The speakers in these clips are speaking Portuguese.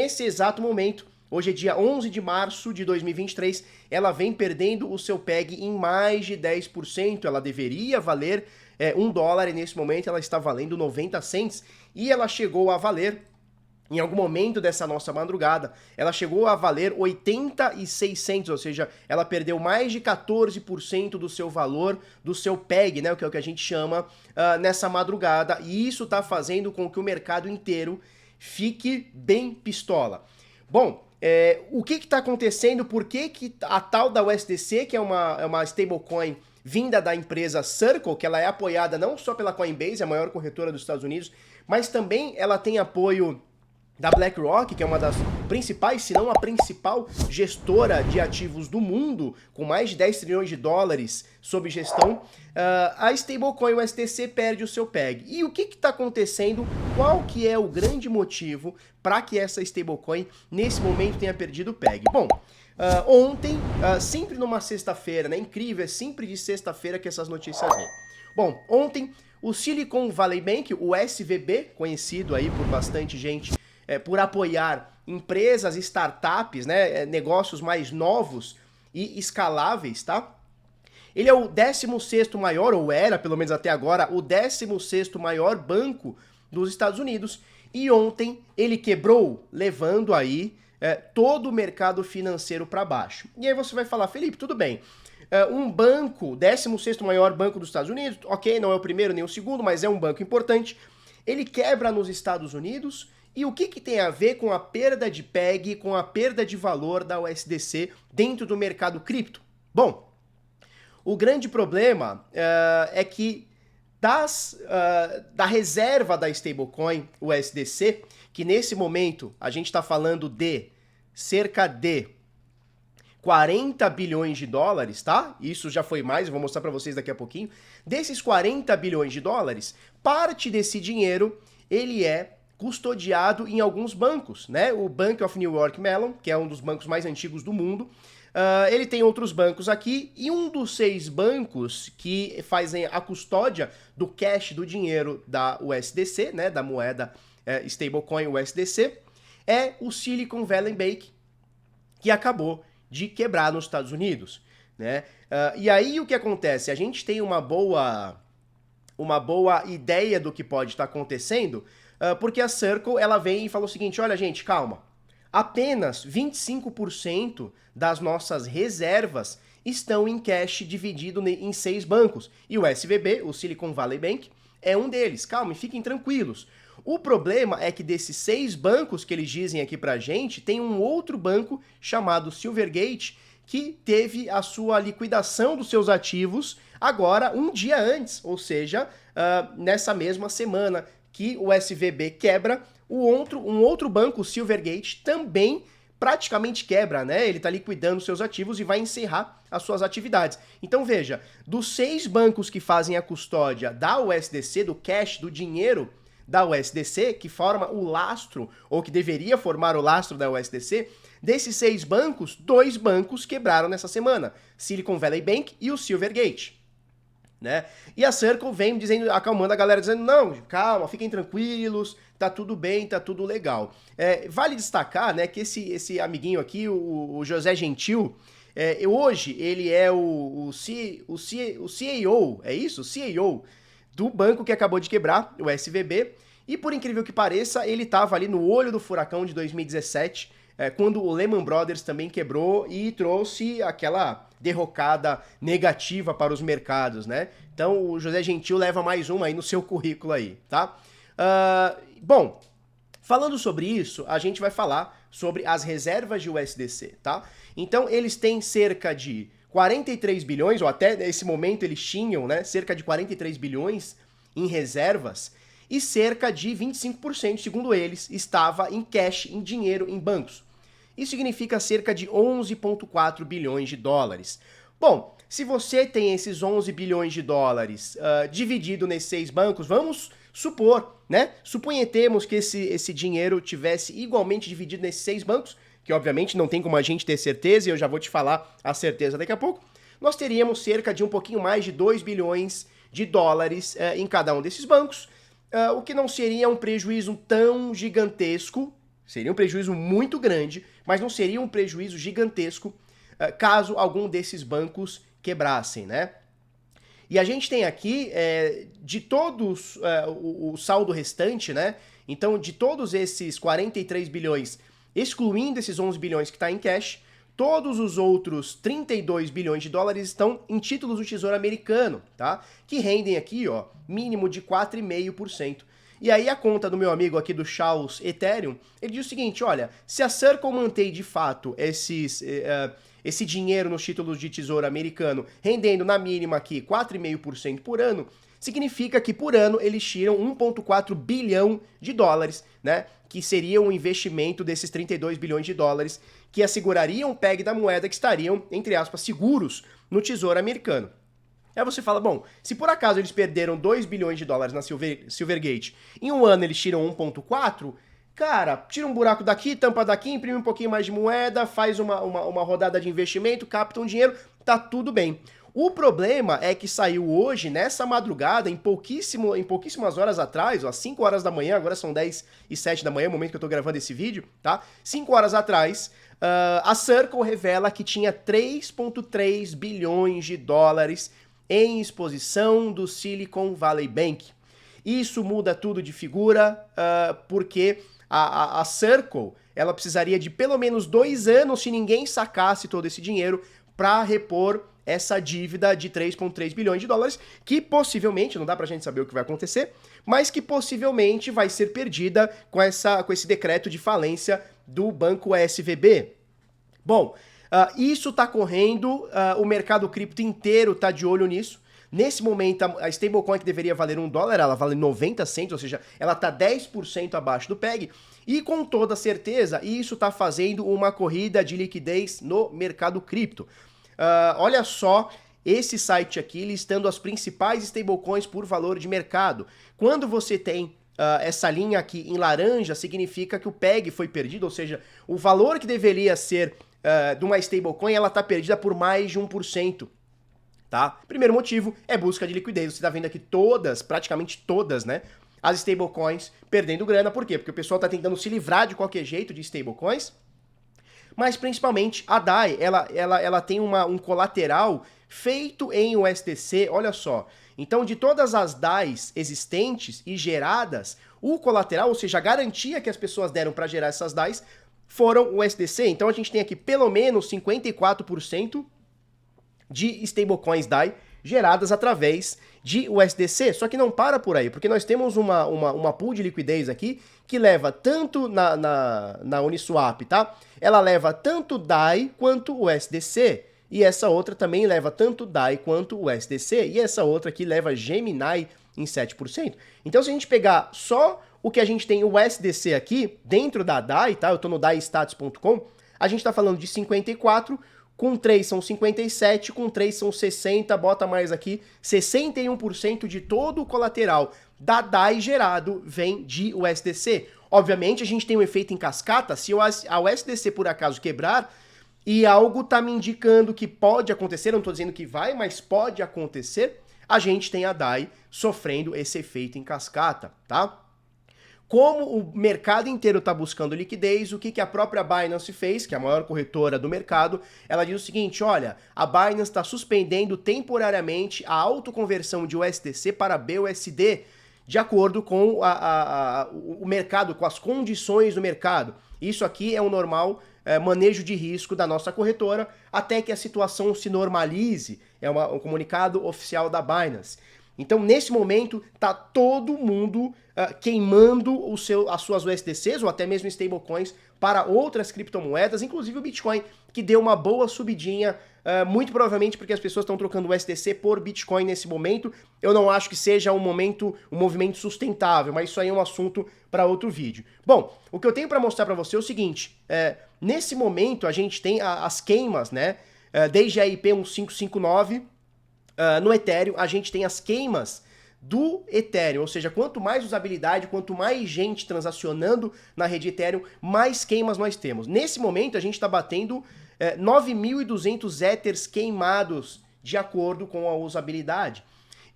nesse exato momento, hoje é dia 11 de março de 2023, ela vem perdendo o seu PEG em mais de 10%. Ela deveria valer $1 e nesse momento ela está valendo 90 cents e ela chegou a valer, em algum momento dessa nossa madrugada, ela chegou a valer 86 cents, ou seja, ela perdeu mais de 14% do seu valor, do seu PEG, né, que é o que a gente chama nessa madrugada, e isso está fazendo com que o mercado inteiro fique bem pistola. Bom, o que está acontecendo? Por que a tal da USDC, que é uma stablecoin vinda da empresa Circle, que ela é apoiada não só pela Coinbase, a maior corretora dos Estados Unidos, mas também ela tem apoio da BlackRock, que é uma das principais, se não a principal gestora de ativos do mundo, com mais de 10 trilhões de dólares sob gestão, a stablecoin USDC perde o seu PEG. E o que está acontecendo? Qual que é o grande motivo para que essa stablecoin, nesse momento, tenha perdido o PEG? Bom, ontem, sempre numa sexta-feira, né? Incrível, é sempre de sexta-feira que essas notícias vêm. Bom, ontem, o Silicon Valley Bank, o SVB, conhecido aí por bastante gente, por apoiar empresas, startups, né, negócios mais novos e escaláveis, tá? Ele é o 16º maior, ou era, pelo menos até agora, o 16º maior banco dos Estados Unidos. E ontem ele quebrou, levando aí todo o mercado financeiro para baixo. E aí você vai falar, Felipe, tudo bem. Um banco, 16º maior banco dos Estados Unidos, ok, não é o primeiro nem o segundo, mas é um banco importante. Ele quebra nos Estados Unidos. E o que tem a ver com a perda de PEG, com a perda de valor da USDC dentro do mercado cripto? Bom, o grande problema é que da reserva da stablecoin USDC, que nesse momento a gente está falando de cerca de 40 bilhões de dólares, tá? Isso já foi mais, eu vou mostrar para vocês daqui a pouquinho. Desses 40 bilhões de dólares, parte desse dinheiro, ele é custodiado em alguns bancos, né? O Bank of New York Mellon, que é um dos bancos mais antigos do mundo, ele tem outros bancos aqui, e um dos 6 bancos que fazem a custódia do cash, do dinheiro da USDC, né? Da moeda stablecoin USDC, é o Silicon Valley Bank, que acabou de quebrar nos Estados Unidos, né? E aí o que acontece? A gente tem uma boa ideia do que pode estar acontecendo, porque a Circle, ela vem e fala o seguinte, olha gente, calma, apenas 25% das nossas reservas estão em cash dividido em 6 bancos, e o SVB, o Silicon Valley Bank, é um deles, calma, fiquem tranquilos. O problema é que desses 6 bancos que eles dizem aqui pra gente, tem um outro banco chamado Silvergate, que teve a sua liquidação dos seus ativos agora um dia antes, ou seja, nessa mesma semana que o SVB quebra, um outro banco, o Silvergate, também praticamente quebra, né? Ele está liquidando seus ativos e vai encerrar as suas atividades. Então veja, dos 6 bancos que fazem a custódia da USDC, do cash, do dinheiro da USDC, que forma o lastro, ou que deveria formar o lastro da USDC, desses 6 bancos, 2 bancos quebraram nessa semana, Silicon Valley Bank e o Silvergate. Né? E a Circle vem dizendo, acalmando a galera, dizendo, não, calma, fiquem tranquilos, tá tudo bem, tá tudo legal. Vale destacar, né, que esse amiguinho aqui, o José Gentil, hoje ele é o CEO, é isso? O CEO do banco que acabou de quebrar, o SVB, e por incrível que pareça, ele estava ali no olho do furacão de 2017, quando o Lehman Brothers também quebrou e trouxe aquela derrocada negativa para os mercados, né? Então o José Gentil leva mais uma aí no seu currículo aí, tá? Bom, falando sobre isso, a gente vai falar sobre as reservas de USDC, tá? Então eles têm cerca de 43 bilhões, ou até nesse momento eles tinham, né, cerca de 43 bilhões em reservas, e cerca de 25%, segundo eles, estava em cash, em dinheiro, em bancos. Isso significa cerca de 11,4 bilhões de dólares. Bom, se você tem esses 11 bilhões de dólares dividido nesses 6 bancos, vamos supor, né? Suponhamos que esse dinheiro tivesse igualmente dividido nesses 6 bancos, que obviamente não tem como a gente ter certeza, e eu já vou te falar a certeza daqui a pouco. Nós teríamos cerca de um pouquinho mais de 2 bilhões de dólares em cada um desses bancos, o que não seria um prejuízo tão gigantesco, Seria um prejuízo muito grande, mas não seria um prejuízo gigantesco caso algum desses bancos quebrassem, né? E a gente tem aqui, de todos o saldo restante, né? Então, de todos esses 43 bilhões, excluindo esses 11 bilhões que está em cash, todos os outros 32 bilhões de dólares estão em títulos do Tesouro Americano, tá? Que rendem aqui, ó, mínimo de 4,5%. E aí a conta do meu amigo aqui do Charles Ethereum, ele diz o seguinte, olha, se a Circle mantém de fato esse dinheiro nos títulos de Tesouro Americano, rendendo na mínima aqui 4,5% por ano, significa que por ano eles tiram 1,4 bilhão de dólares, né? Que seria um investimento desses 32 bilhões de dólares que assegurariam o PEG da moeda que estariam, entre aspas, seguros no Tesouro Americano. Aí você fala, bom, se por acaso eles perderam 2 bilhões de dólares na Silvergate, em um ano eles tiram 1,4, cara, tira um buraco daqui, tampa daqui, imprime um pouquinho mais de moeda, faz uma rodada de investimento, capta um dinheiro, tá tudo bem. O problema é que saiu hoje, nessa madrugada, em pouquíssimas horas atrás, ó, 5 horas da manhã, agora são 10h07 da manhã, no momento que eu tô gravando esse vídeo, tá? 5 horas atrás, a Circle revela que tinha 3,3 bilhões de dólares em exposição do Silicon Valley Bank. Isso muda tudo de figura, porque a Circle, ela precisaria de pelo menos 2 anos se ninguém sacasse todo esse dinheiro para repor essa dívida de 3,3 bilhões de dólares, que possivelmente, não dá pra gente saber o que vai acontecer, mas que possivelmente vai ser perdida com esse decreto de falência do banco SVB. Bom, isso tá correndo, o mercado cripto inteiro tá de olho nisso. Nesse momento, a stablecoin que deveria valer $1, ela vale 90 cents, ou seja, ela tá 10% abaixo do PEG, e com toda certeza, isso tá fazendo uma corrida de liquidez no mercado cripto. Olha só esse site aqui listando as principais stablecoins por valor de mercado. Quando você tem essa linha aqui em laranja, significa que o PEG foi perdido, ou seja, o valor que deveria ser de uma stablecoin, ela está perdida por mais de 1%. Tá? Primeiro motivo é busca de liquidez. Você está vendo aqui praticamente todas, né, as stablecoins perdendo grana. Por quê? Porque o pessoal está tentando se livrar de qualquer jeito de stablecoins. Mas principalmente a DAI, ela tem um colateral feito em USDC, olha só. Então, de todas as DAIs existentes e geradas, o colateral, ou seja, a garantia que as pessoas deram para gerar essas DAIs, foram o USDC. Então, a gente tem aqui pelo menos 54% de stablecoins DAI geradas através de USDC. Só que não para por aí, porque nós temos uma pool de liquidez aqui que leva tanto na Uniswap, tá? Ela leva tanto DAI quanto USDC. E essa outra também leva tanto DAI quanto USDC. E essa outra aqui leva Gemini em 7%. Então, se a gente pegar só o que a gente tem USDC aqui, dentro da DAI, tá? Eu tô no daistats.com, a gente tá falando de 54%, com 3 são 57, com 3 são 60, bota mais aqui, 61% de todo o colateral da DAI gerado vem de USDC. Obviamente a gente tem um efeito em cascata, se a USDC por acaso quebrar e algo tá me indicando que pode acontecer, não tô dizendo que vai, mas pode acontecer, a gente tem a DAI sofrendo esse efeito em cascata, tá? Como o mercado inteiro está buscando liquidez, o que a própria Binance fez, que é a maior corretora do mercado, ela diz o seguinte, olha, a Binance está suspendendo temporariamente a autoconversão de USDC para BUSD, de acordo com o mercado, com as condições do mercado. Isso aqui é o normal manejo de risco da nossa corretora, até que a situação se normalize, é um comunicado oficial da Binance. Então, nesse momento, tá todo mundo queimando as suas USDCs ou até mesmo stablecoins para outras criptomoedas, inclusive o Bitcoin, que deu uma boa subidinha, muito provavelmente porque as pessoas estão trocando USDC por Bitcoin nesse momento. Eu não acho que seja um movimento sustentável, mas isso aí é um assunto para outro vídeo. Bom, o que eu tenho para mostrar para você é o seguinte, nesse momento a gente tem as queimas, né, desde a IP 1559, no Ethereum, a gente tem as queimas do Ethereum, ou seja, quanto mais usabilidade, quanto mais gente transacionando na rede Ethereum, mais queimas nós temos. Nesse momento, a gente está batendo 9.200 Ethers queimados de acordo com a usabilidade.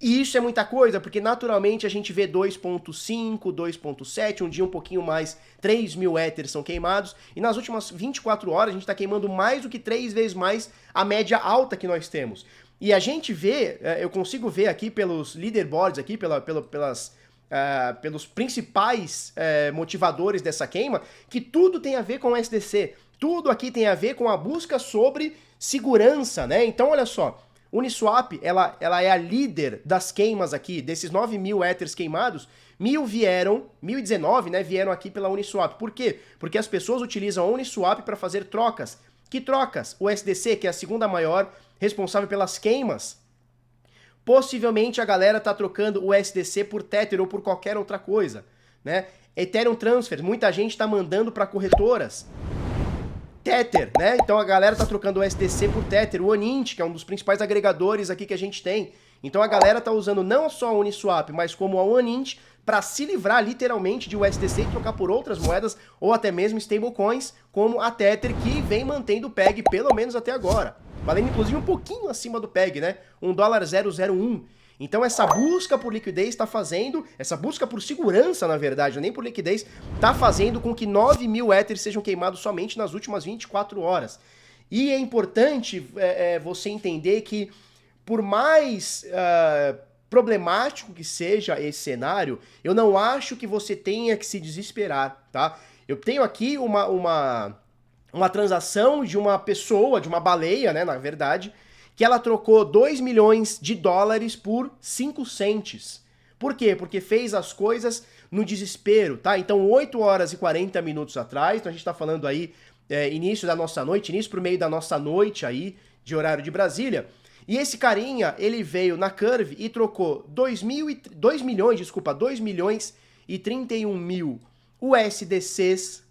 E isso é muita coisa, porque naturalmente a gente vê 2.5, 2.7, um dia um pouquinho mais, 3 mil Ethers são queimados, e nas últimas 24 horas a gente está queimando mais do que 3 vezes mais a média alta que nós temos. E a gente vê, eu consigo ver aqui pelos leaderboards, aqui, pelos principais motivadores dessa queima, que tudo tem a ver com o SDC. Tudo aqui tem a ver com a busca sobre segurança, né? Então, olha só, Uniswap, ela é a líder das queimas aqui, desses 9 mil Ethers queimados, 1.019, né, vieram aqui pela Uniswap. Por quê? Porque as pessoas utilizam a Uniswap para fazer trocas. Que trocas? O SDC, que é a segunda maior responsável pelas queimas, possivelmente a galera tá trocando o SDC por Tether ou por qualquer outra coisa, né? Ethereum Transfer, muita gente tá mandando para corretoras. Tether, né? Então a galera tá trocando o SDC por Tether, o Onint, que é um dos principais agregadores aqui que a gente tem. Então a galera tá usando não só a Uniswap, mas como a Onint para se livrar literalmente de USDC e trocar por outras moedas ou até mesmo stablecoins, como a Tether, que vem mantendo o PEG pelo menos até agora. Valendo inclusive um pouquinho acima do PEG, né? $1,001. Então essa busca por liquidez está fazendo, essa busca por segurança, na verdade, nem por liquidez, está fazendo com que 9 mil Ethers sejam queimados somente nas últimas 24 horas. E é importante você entender que, por mais problemático que seja esse cenário, eu não acho que você tenha que se desesperar, tá? Eu tenho aqui uma transação de uma pessoa, de uma baleia, né, na verdade, que ela trocou 2 milhões de dólares por 5 cents. Por quê? Porque fez as coisas no desespero, tá? Então, 8 horas e 40 minutos atrás, então a gente tá falando aí início da nossa noite, início pro meio da nossa noite aí, de horário de Brasília, e esse carinha, ele veio na Curve e trocou 2 milhões e 31 mil USDCs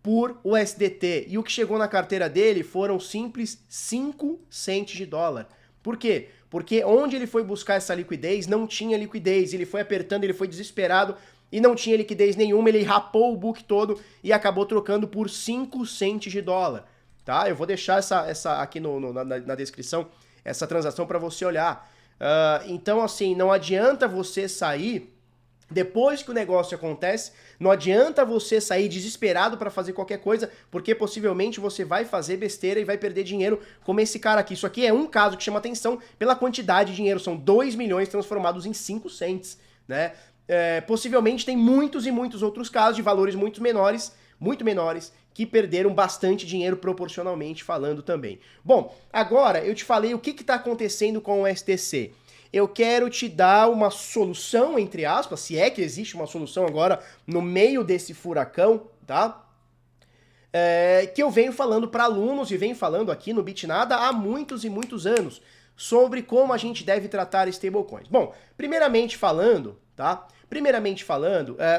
por USDT. E o que chegou na carteira dele foram simples 5 cents de dólar. Por quê? Porque onde ele foi buscar essa liquidez, não tinha liquidez. Ele foi apertando, ele foi desesperado e não tinha liquidez nenhuma. Ele rapou o book todo e acabou trocando por 5 cents de dólar. Tá? Eu vou deixar essa aqui na descrição, essa transação para você olhar. Então, assim, não adianta você sair depois que o negócio acontece, não adianta você sair desesperado para fazer qualquer coisa, porque possivelmente você vai fazer besteira e vai perder dinheiro, como esse cara aqui. Isso aqui é um caso que chama atenção pela quantidade de dinheiro, são 2 milhões transformados em 5 cents, né? Possivelmente tem muitos e muitos outros casos de valores muito menores, que perderam bastante dinheiro proporcionalmente falando também. Bom, agora eu te falei o que está acontecendo com o SDC. Eu quero te dar uma solução, entre aspas, se é que existe uma solução agora no meio desse furacão, tá? Que eu venho falando para alunos e venho falando aqui no BitNada há muitos e muitos anos sobre como a gente deve tratar stablecoins. Bom, primeiramente falando, tá?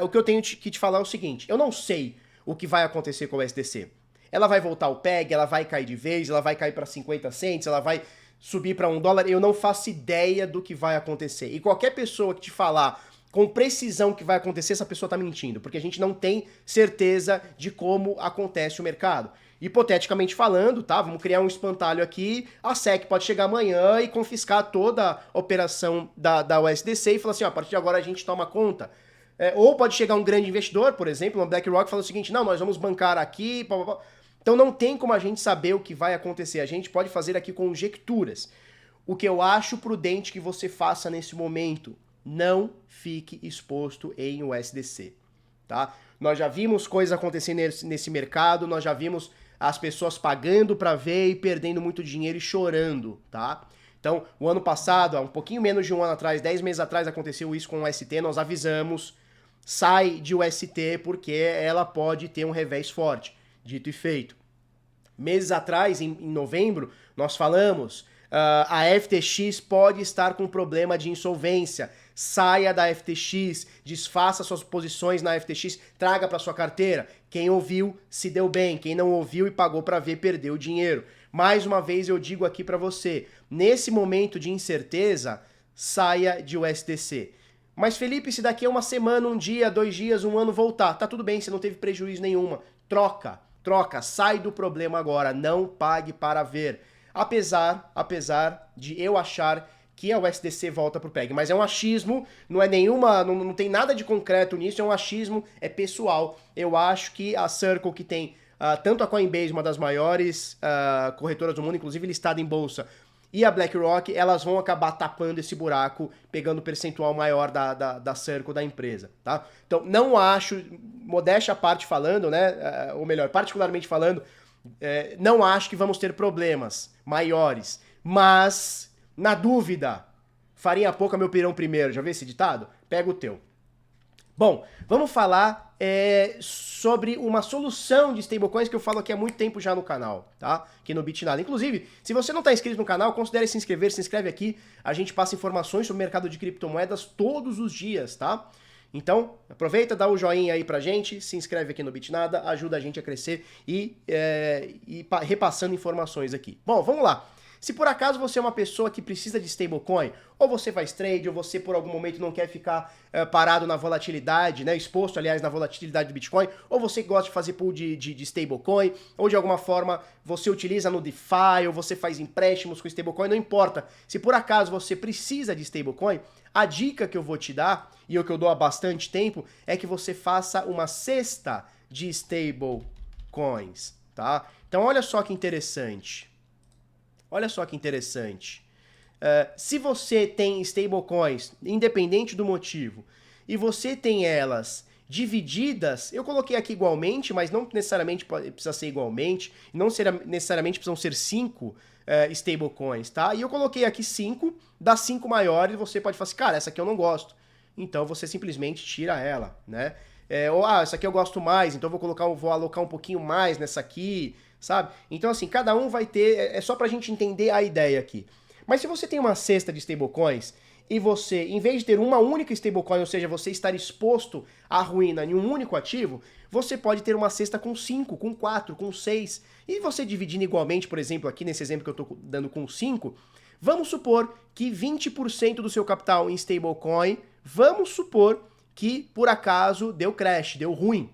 O que eu tenho que te falar é o seguinte, eu não sei o que vai acontecer com o SDC. Ela vai voltar ao PEG, ela vai cair de vez, ela vai cair para 50 cents, ela vai subir para $1, eu não faço ideia do que vai acontecer. E qualquer pessoa que te falar com precisão o que vai acontecer, essa pessoa tá mentindo, porque a gente não tem certeza de como acontece o mercado. Hipoteticamente falando, tá? Vamos criar um espantalho aqui, a SEC pode chegar amanhã e confiscar toda a operação da USDC e falar assim, ó, a partir de agora a gente toma conta. Ou pode chegar um grande investidor, por exemplo, uma BlackRock, e falar o seguinte, não, nós vamos bancar aqui, pá, pá, pá. Então não tem como a gente saber o que vai acontecer, a gente pode fazer aqui conjecturas. O que eu acho prudente que você faça nesse momento, não fique exposto em USDC, tá? Nós já vimos coisas acontecendo nesse mercado, nós já vimos as pessoas pagando para ver e perdendo muito dinheiro e chorando, tá? Então, o ano passado, há um pouquinho menos de um ano atrás, 10 meses atrás, aconteceu isso com o UST, nós avisamos, sai de UST porque ela pode ter um revés forte. Dito e feito. Meses atrás, em novembro, nós falamos, a FTX pode estar com problema de insolvência. Saia da FTX, desfaça suas posições na FTX, traga para sua carteira. Quem ouviu, se deu bem. Quem não ouviu e pagou para ver, perdeu dinheiro. Mais uma vez eu digo aqui para você, nesse momento de incerteza, saia de USDC. Mas Felipe, se daqui a uma semana, um dia, 2 dias, um ano voltar, tá tudo bem, você não teve prejuízo nenhuma. Troca, sai do problema agora, não pague para ver. Apesar de eu achar que a USDC volta pro PEG. Mas é um achismo, não é nenhuma, não tem nada de concreto nisso, é um achismo, é pessoal. Eu acho que a Circle, que tem tanto a Coinbase, uma das maiores corretoras do mundo, inclusive listada em bolsa, e a BlackRock, elas vão acabar tapando esse buraco, pegando o percentual maior da Circle da empresa, tá? Então, não acho, modéstia à parte falando, né, ou melhor, particularmente falando, não acho que vamos ter problemas maiores, mas, na dúvida, farinha pouca, meu pirão primeiro, já viu esse ditado? Pega o teu. Bom, vamos falar sobre uma solução de stablecoins que eu falo aqui há muito tempo já no canal, tá? Aqui no BitNada. Inclusive, se você não está inscrito no canal, considere se inscrever, se inscreve aqui. A gente passa informações sobre o mercado de criptomoedas todos os dias, tá? Então, aproveita, dá o joinha aí pra gente, se inscreve aqui no BitNada, ajuda a gente a crescer e repassando informações aqui. Bom, vamos lá. Se por acaso você é uma pessoa que precisa de stablecoin, ou você faz trade, ou você por algum momento não quer ficar parado na volatilidade, né, exposto, aliás, na volatilidade do Bitcoin, ou você gosta de fazer pool de stablecoin, ou de alguma forma você utiliza no DeFi, ou você faz empréstimos com stablecoin, não importa. Se por acaso você precisa de stablecoin, a dica que eu vou te dar, e o que eu dou há bastante tempo, é que você faça uma cesta de stablecoins, tá? Então olha só que interessante. Olha só que interessante. Se você tem stablecoins, independente do motivo, e você tem elas divididas, eu coloquei aqui igualmente, mas não necessariamente precisa ser igualmente, não necessariamente precisam ser 5 stablecoins, tá? E eu coloquei aqui 5, das 5 maiores, você pode falar assim, cara, essa aqui eu não gosto. Então você simplesmente tira ela, né? Ou, essa aqui eu gosto mais, então vou alocar um pouquinho mais nessa aqui, sabe? Então, assim, cada um vai ter... É só pra gente entender a ideia aqui. Mas se você tem uma cesta de stablecoins e você, em vez de ter uma única stablecoin, ou seja, você estar exposto à ruína em um único ativo, você pode ter uma cesta com 5, com 4, com 6. E você dividindo igualmente, por exemplo, aqui nesse exemplo que eu estou dando com 5, vamos supor que 20% do seu capital em stablecoin, vamos supor que por acaso deu crash, deu ruim.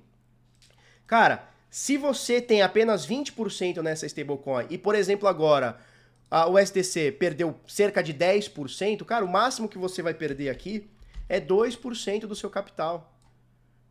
Cara, se você tem apenas 20% nessa stablecoin e, por exemplo, agora a USDC perdeu cerca de 10%, cara, o máximo que você vai perder aqui é 2% do seu capital,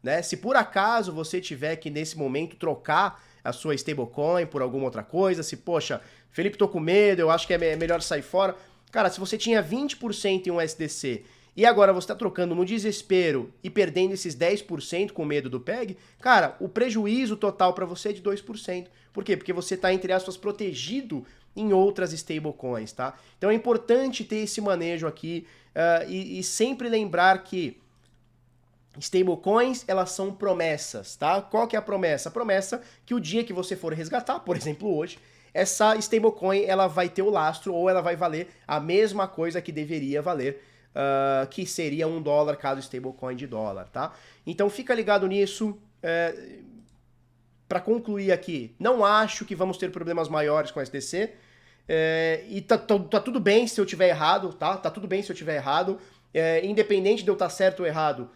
né? Se por acaso você tiver que, nesse momento, trocar a sua stablecoin por alguma outra coisa, se, poxa, Felipe, tô com medo, eu acho que é melhor sair fora. Cara, se você tinha 20% em USDC e agora você está trocando no desespero e perdendo esses 10% com medo do PEG, cara, o prejuízo total para você é de 2%. Por quê? Porque você está, entre aspas, protegido em outras stablecoins, tá? Então é importante ter esse manejo aqui e sempre lembrar que stablecoins, elas são promessas, tá? Qual que é a promessa? A promessa que o dia que você for resgatar, por exemplo hoje, essa stablecoin ela vai ter o lastro ou ela vai valer a mesma coisa que deveria valer, que seria $1 cada stablecoin de dólar, tá? Então fica ligado nisso. Para concluir aqui, não acho que vamos ter problemas maiores com a SDC, e tá tudo bem se eu tiver errado, tá? Tá tudo bem se eu tiver errado, independente de eu estar certo ou errado,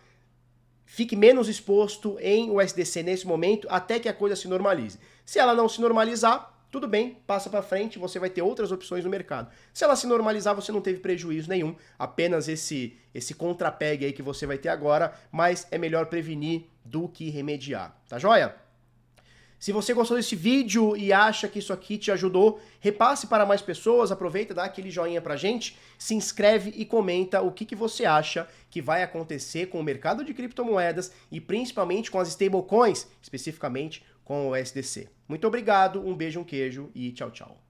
fique menos exposto em USDC nesse momento até que a coisa se normalize. Se ela não se normalizar, tudo bem, passa para frente, você vai ter outras opções no mercado. Se ela se normalizar, você não teve prejuízo nenhum, apenas esse contra-peg aí que você vai ter agora, mas é melhor prevenir do que remediar, tá joia? Se você gostou desse vídeo e acha que isso aqui te ajudou, repasse para mais pessoas, aproveita, dá aquele joinha pra gente, se inscreve e comenta o que você acha que vai acontecer com o mercado de criptomoedas e principalmente com as stablecoins, especificamente com o USDC. Muito obrigado, um beijo, um queijo e tchau, tchau.